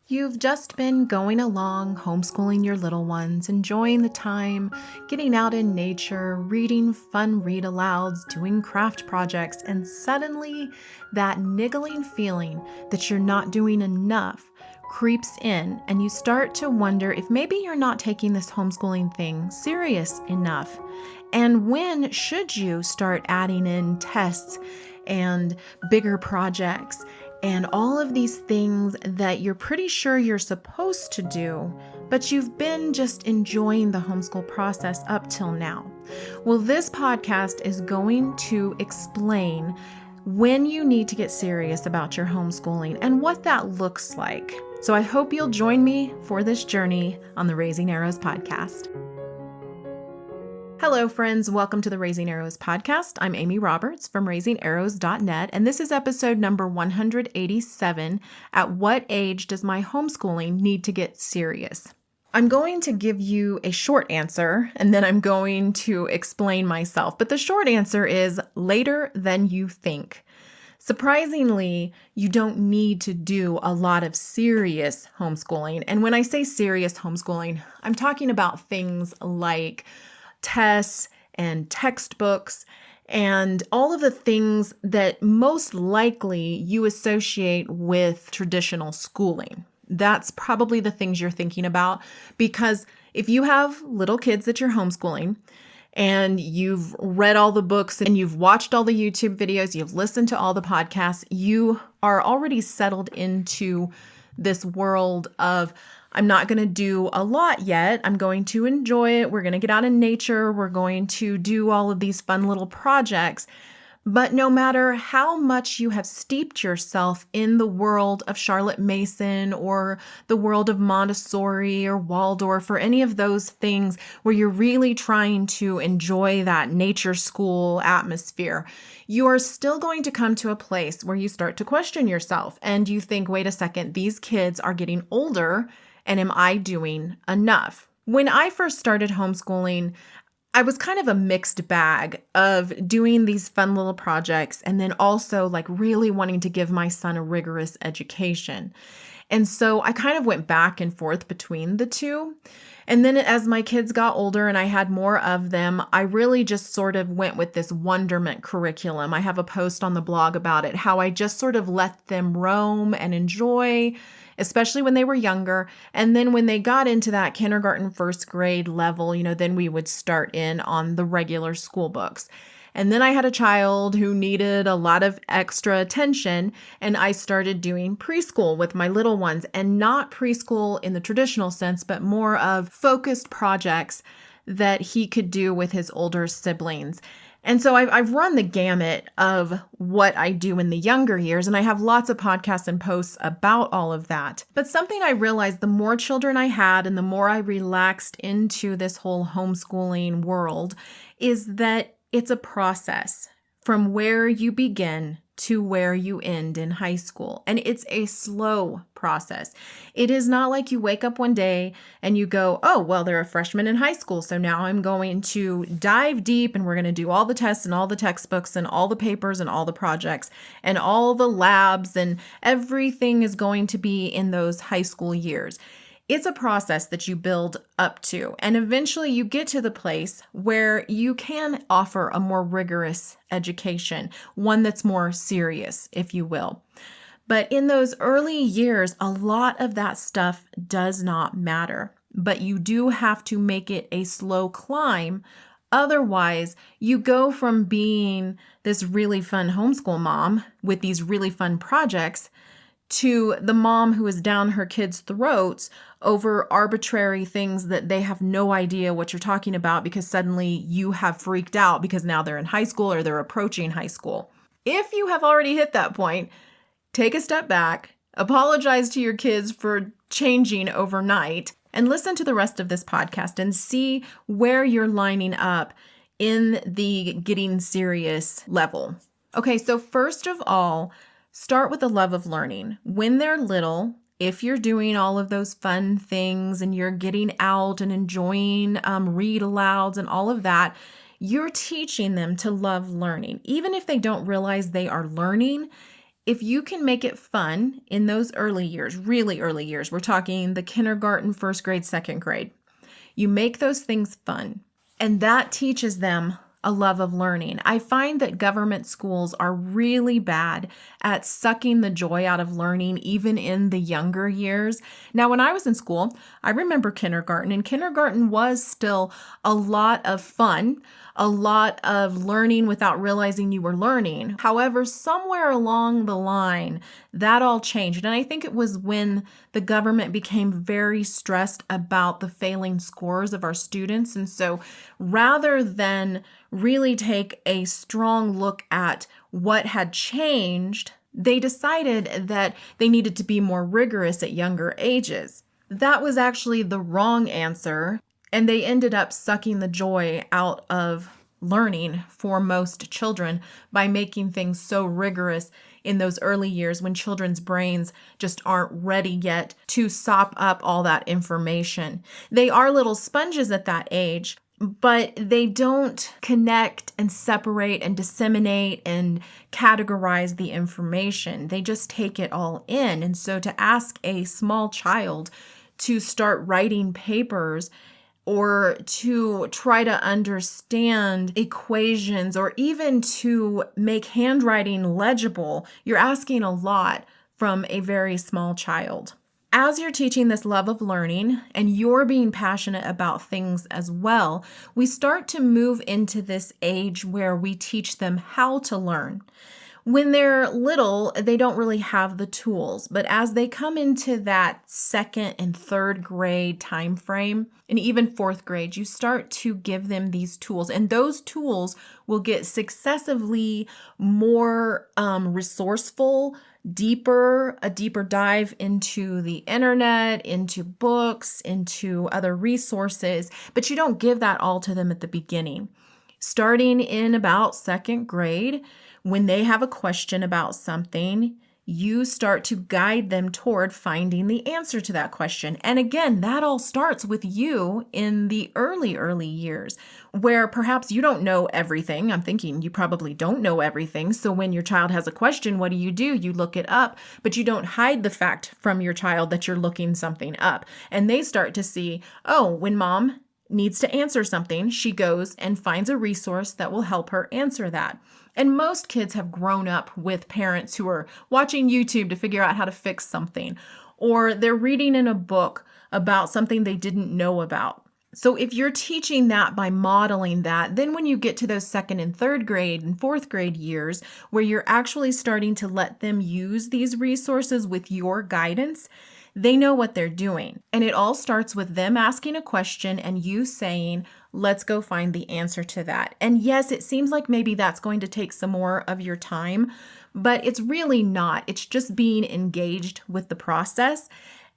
You've just been going along, homeschooling your little ones, enjoying the time, getting out in nature, reading fun read alouds, doing craft projects, and suddenly that niggling feeling that you're not doing enough creeps in, and you start to wonder if maybe you're not taking this homeschooling thing serious enough. And when should you start adding in tests and bigger projects and all of these things that you're pretty sure you're supposed to do, but you've been just enjoying the homeschool process up till now? Well, this podcast is going to explain when you need to get serious about your homeschooling and what that looks like. So I hope you'll join me for this journey on the Raising Arrows podcast. Hello, friends. Welcome to the Raising Arrows podcast. I'm Amy Roberts from raisingarrows.net, and this is episode number 187, At What Age Does My Homeschooling Need to Get Serious? I'm going to give you a short answer, and then I'm going to explain myself. But the short answer is later than you think. Surprisingly, you don't need to do a lot of serious homeschooling. And when I say serious homeschooling, I'm talking about things like tests and textbooks and all of the things that most likely you associate with traditional schooling. That's probably the things you're thinking about, because if you have little kids that you're homeschooling and you've read all the books and you've watched all the YouTube videos, you've listened to all the podcasts, you are already settled into this world of, I'm not going to do a lot yet. I'm going to enjoy it. We're going to get out in nature. We're going to do all of these fun little projects. But no matter how much you have steeped yourself in the world of Charlotte Mason or the world of Montessori or Waldorf or any of those things where you're really trying to enjoy that nature school atmosphere, you are still going to come to a place where you start to question yourself and you think, wait a second, these kids are getting older. And am I doing enough? When I first started homeschooling, I was kind of a mixed bag of doing these fun little projects and then also like really wanting to give my son a rigorous education. And so I kind of went back and forth between the two. And then as my kids got older and I had more of them, I really just sort of went with this wonderment curriculum. I have a post on the blog about it, how I just sort of let them roam and enjoy, especially when they were younger. And then when they got into that kindergarten, first grade level, then we would start in on the regular school books. And then I had a child who needed a lot of extra attention, and I started doing preschool with my little ones, and not preschool in the traditional sense, but more of focused projects that he could do with his older siblings. And so I've run the gamut of what I do in the younger years, and I have lots of podcasts and posts about all of that. But something I realized the more children I had and the more I relaxed into this whole homeschooling world is that it's a process from where you begin to where you end in high school. And it's a slow process. It is not like you wake up one day and you go, oh, well, they're a freshman in high school, so now I'm going to dive deep and we're going to do all the tests and all the textbooks and all the papers and all the projects and all the labs, and everything is going to be in those high school years. It's a process that you build up to, and eventually you get to the place where you can offer a more rigorous education, one that's more serious, if you will. But in those early years, a lot of that stuff does not matter, but you do have to make it a slow climb. Otherwise, you go from being this really fun homeschool mom with these really fun projects to the mom who is down her kids' throats over arbitrary things that they have no idea what you're talking about because suddenly you have freaked out because now they're in high school or they're approaching high school. If you have already hit that point, take a step back, apologize to your kids for changing overnight, and listen to the rest of this podcast and see where you're lining up in the getting serious level. Okay, so first of all, start with the love of learning. When they're little, if you're doing all of those fun things and you're getting out and enjoying read alouds and all of that, you're teaching them to love learning. Even if they don't realize they are learning, If you can make it fun in those early years, really early years, we're talking the kindergarten, first grade, second grade, you make those things fun, and that teaches them a love of learning. I find that government schools are really bad at sucking the joy out of learning, even in the younger years. Now, when I was in school, I remember kindergarten, and kindergarten was still a lot of fun, a lot of learning without realizing you were learning. However, somewhere along the line, that all changed. And I think it was when the government became very stressed about the failing scores of our students. And so rather than really take a strong look at what had changed, they decided that they needed to be more rigorous at younger ages. That was actually the wrong answer, and they ended up sucking the joy out of learning for most children by making things so rigorous in those early years when children's brains just aren't ready yet to sop up all that information. They are little sponges at that age, but they don't connect and separate and disseminate and categorize the information. They just take it all in. And so to ask a small child to start writing papers or to try to understand equations or even to make handwriting legible, you're asking a lot from a very small child. As you're teaching this love of learning and you're being passionate about things as well, we start to move into this age where we teach them how to learn. When they're little, they don't really have the tools, but as they come into that second and third grade time frame, and even fourth grade, you start to give them these tools, and those tools will get successively more resourceful, a deeper dive into the internet, into books, into other resources, but you don't give that all to them at the beginning. Starting in about second grade, when they have a question about something, you start to guide them toward finding the answer to that question. And again, that all starts with you in the early years, where perhaps you don't know everything. I'm thinking you probably don't know everything. So when your child has a question, what do? You look it up, but you don't hide the fact from your child that you're looking something up. And they start to see, oh, when mom needs to answer something, she goes and finds a resource that will help her answer that. And most kids have grown up with parents who are watching YouTube to figure out how to fix something, or they're reading in a book about something they didn't know about. So if you're teaching that by modeling that, then when you get to those second and third grade and fourth grade years, where you're actually starting to let them use these resources with your guidance, they know what they're doing. And it all starts with them asking a question and you saying, let's go find the answer to that. And yes, it seems like maybe that's going to take some more of your time, but it's really not. It's just being engaged with the process.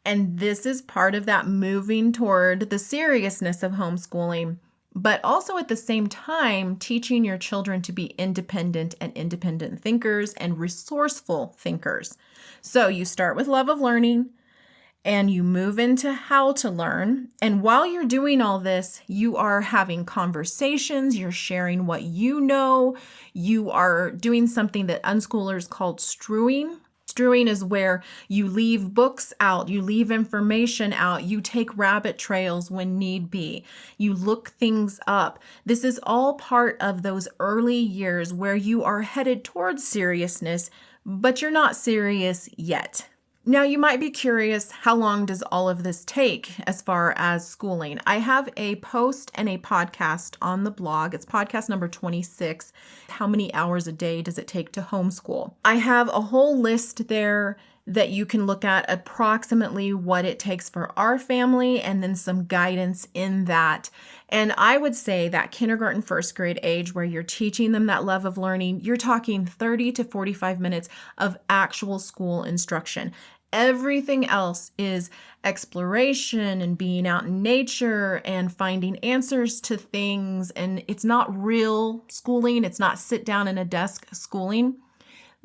And this is part of that moving toward the seriousness of homeschooling, but also at the same time, teaching your children to be independent and independent thinkers and resourceful thinkers. So you start with love of learning, and you move into how to learn. And while you're doing all this, you are having conversations, you're sharing what you know, you are doing something that unschoolers call strewing. Strewing is where you leave books out, you leave information out, you take rabbit trails when need be, you look things up. This is all part of those early years where you are headed towards seriousness, but you're not serious yet. Now, you might be curious, how long does all of this take as far as schooling? I have a post and a podcast on the blog. It's podcast number 26. How many hours a day does it take to homeschool? I have a whole list there that you can look at approximately what it takes for our family and then some guidance in that. And I would say that kindergarten, first grade age where you're teaching them that love of learning, you're talking 30 to 45 minutes of actual school instruction. Everything else is exploration and being out in nature and finding answers to things. And it's not real schooling. It's not sit down in a desk schooling.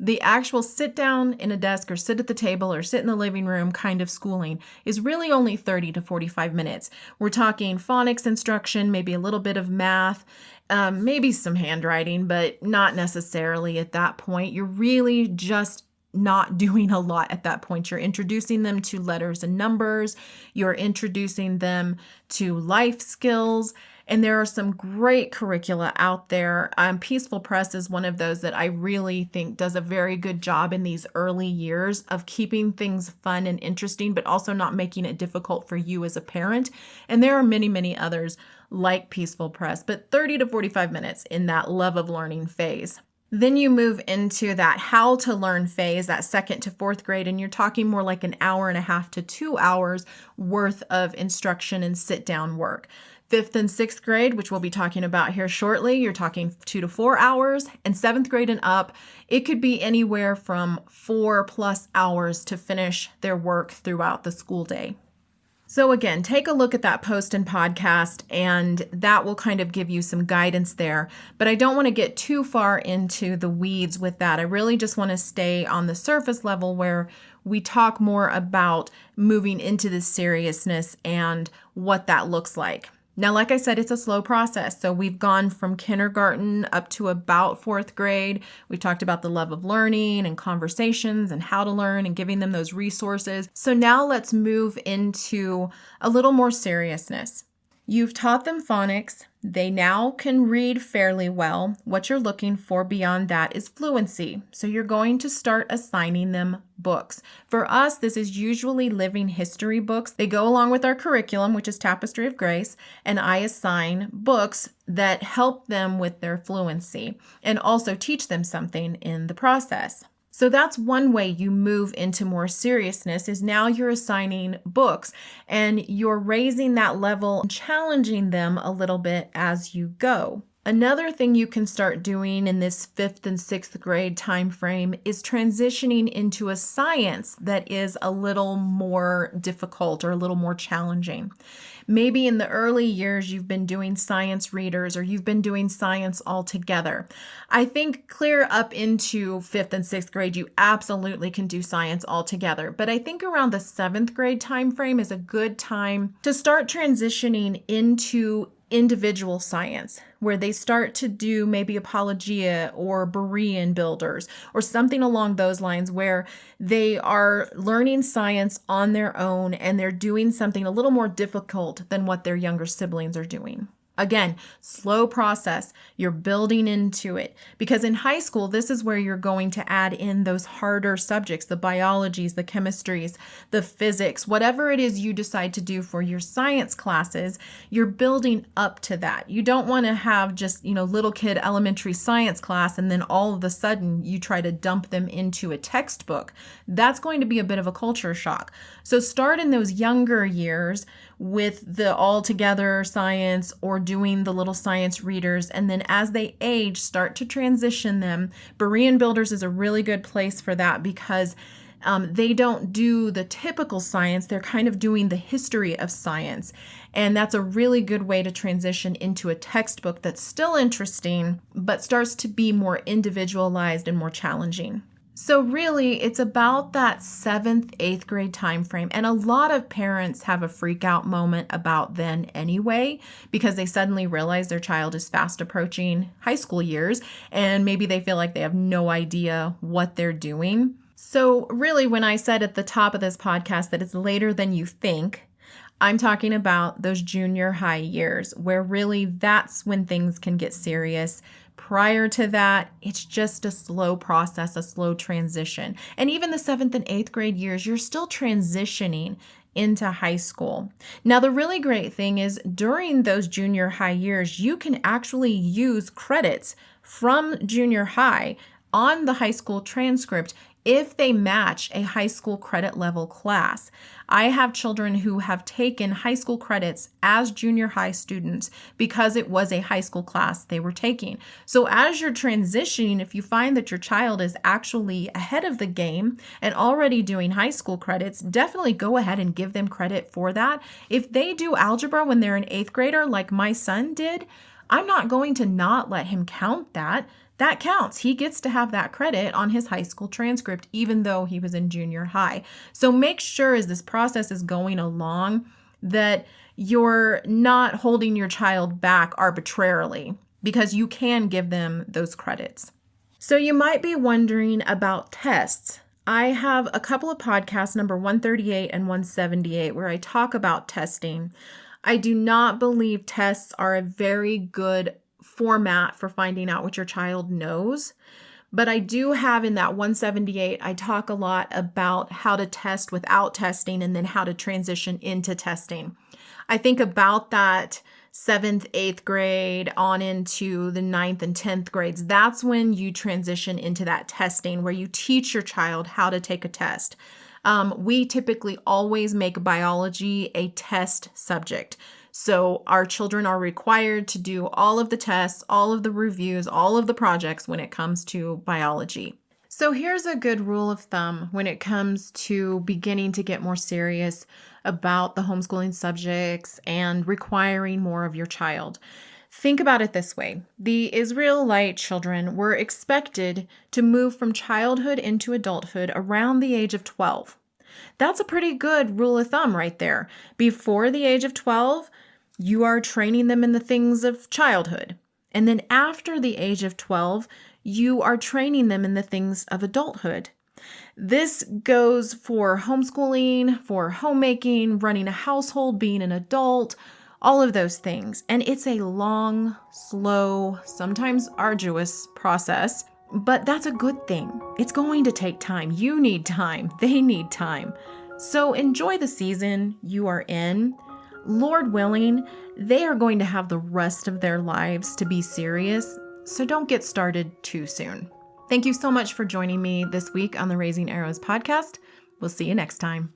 The actual sit down in a desk or sit at the table or sit in the living room kind of schooling is really only 30 to 45 minutes. We're talking phonics instruction, maybe a little bit of math, maybe some handwriting, but not necessarily at that point. You're really just not doing a lot at that point. You're introducing them to letters and numbers. You're introducing them to life skills. And there are some great curricula out there. Peaceful Press is one of those that I really think does a very good job in these early years of keeping things fun and interesting, but also not making it difficult for you as a parent. And there are many, many others like Peaceful Press, but 30 to 45 minutes in that love of learning phase. Then you move into that how to learn phase, that 2nd to 4th grade, and you're talking more like an hour and a half to 2 hours worth of instruction and sit down work. 5th and 6th grade, which we'll be talking about here shortly, you're talking 2 to 4 hours, and 7th grade and up, it could be anywhere from 4+ hours to finish their work throughout the school day. So again, take a look at that post and podcast, and that will kind of give you some guidance there. But I don't want to get too far into the weeds with that. I really just want to stay on the surface level where we talk more about moving into the seriousness and what that looks like. Now, like I said, it's a slow process. So we've gone from kindergarten up to about 4th grade. We talked about the love of learning and conversations and how to learn and giving them those resources. So now let's move into a little more seriousness. You've taught them phonics. They now can read fairly well. What you're looking for beyond that is fluency. So you're going to start assigning them books. For us, this is usually living history books. They go along with our curriculum, which is Tapestry of Grace, and I assign books that help them with their fluency and also teach them something in the process. So that's one way you move into more seriousness is now you're assigning books and you're raising that level and challenging them a little bit as you go. Another thing you can start doing in this 5th and 6th grade time frame is transitioning into a science that is a little more difficult or a little more challenging. Maybe in the early years, you've been doing science readers or you've been doing science altogether. I think clear up into 5th and 6th grade, you absolutely can do science altogether. But I think around the 7th grade time frame is a good time to start transitioning into individual science, where they start to do maybe apologia or Berean builders or something along those lines where they are learning science on their own and they're doing something a little more difficult than what their younger siblings are doing. Again, slow process. You're building into it because in high school, this is where you're going to add in those harder subjects, the biologies, the chemistries, the physics, whatever it is you decide to do for your science classes, you're building up to that. You don't want to have just, little kid elementary science class and then all of a sudden you try to dump them into a textbook. That's going to be a bit of a culture shock. So start in those younger years with the all-together science or doing the little science readers. And then as they age, start to transition them. Berean Builders is a really good place for that because they don't do the typical science. They're kind of doing the history of science. And that's a really good way to transition into a textbook that's still interesting, but starts to be more individualized and more challenging. So really, it's about that 7th, 8th grade time frame. And a lot of parents have a freak out moment about then anyway, because they suddenly realize their child is fast approaching high school years, and maybe they feel like they have no idea what they're doing. So really, when I said at the top of this podcast that it's later than you think, I'm talking about those junior high years where really that's when things can get serious. Prior to that, it's just a slow process, a slow transition. And even the 7th and 8th grade years, you're still transitioning into high school. Now, the really great thing is during those junior high years, you can actually use credits from junior high on the high school transcript if they match a high school credit level class. I have children who have taken high school credits as junior high students because it was a high school class they were taking. So as you're transitioning, if you find that your child is actually ahead of the game and already doing high school credits, definitely go ahead and give them credit for that. If they do algebra when they're an 8th grader, like my son did, I'm not going to not let him count that. That counts. He gets to have that credit on his high school transcript, even though he was in junior high. So make sure as this process is going along that you're not holding your child back arbitrarily because you can give them those credits. So you might be wondering about tests. I have a couple of podcasts, number 138 and 178, where I talk about testing. I do not believe tests are a very good format for finding out what your child knows. But I do have in that 178, I talk a lot about how to test without testing and then how to transition into testing. I think about that 7th, 8th grade on into the 9th and 10th grades. That's when you transition into that testing where you teach your child how to take a test. We typically always make biology a test subject. So our children are required to do all of the tests, all of the reviews, all of the projects when it comes to biology. So here's a good rule of thumb when it comes to beginning to get more serious about the homeschooling subjects and requiring more of your child. Think about it this way. The Israelite children were expected to move from childhood into adulthood around the age of 12. That's a pretty good rule of thumb right there. Before the age of 12, you are training them in the things of childhood. And then after the age of 12, you are training them in the things of adulthood. This goes for homeschooling, for homemaking, running a household, being an adult, all of those things. And it's a long, slow, sometimes arduous process, but that's a good thing. It's going to take time. You need time. They need time. So enjoy the season you are in. Lord willing, they are going to have the rest of their lives to be serious, so don't get started too soon. Thank you so much for joining me this week on the Raising Arrows podcast. We'll see you next time.